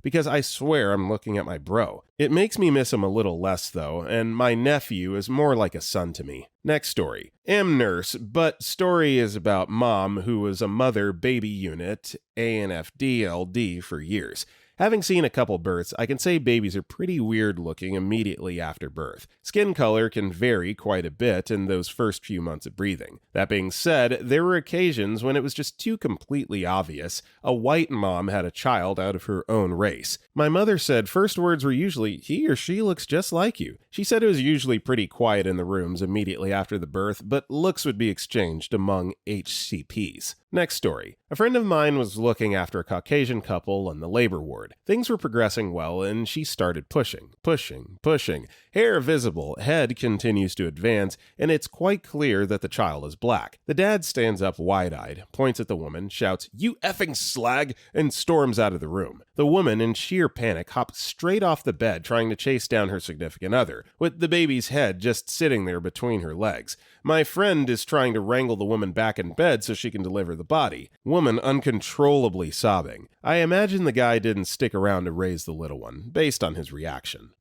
because I swear I'm looking at my bro. It makes me miss him a little less, though, and my nephew is more like a son to me. Next story. Am nurse, but story is about mom, who was a mother-baby unit, ANFDLD, for years. Having seen a couple births, I can say babies are pretty weird looking immediately after birth. Skin color can vary quite a bit in those first few months of breathing. That being said, there were occasions when it was just too completely obvious. A white mom had a child out of her own race. My mother said first words were usually, "He or she looks just like you." She said it was usually pretty quiet in the rooms immediately after the birth, but looks would be exchanged among HCPs. Next story. A friend of mine was looking after a Caucasian couple in the labor ward. Things were progressing well, and she started pushing. Hair visible, head continues to advance, and it's quite clear that the child is black. The dad stands up wide-eyed, points at the woman, shouts, "You effing slag!" and storms out of the room. The woman, in sheer panic, hops straight off the bed, trying to chase down her significant other, with the baby's head just sitting there between her legs. My friend is trying to wrangle the woman back in bed so she can deliver the body. Woman uncontrollably sobbing. I imagine the guy didn't stick around to raise the little one, based on his reaction.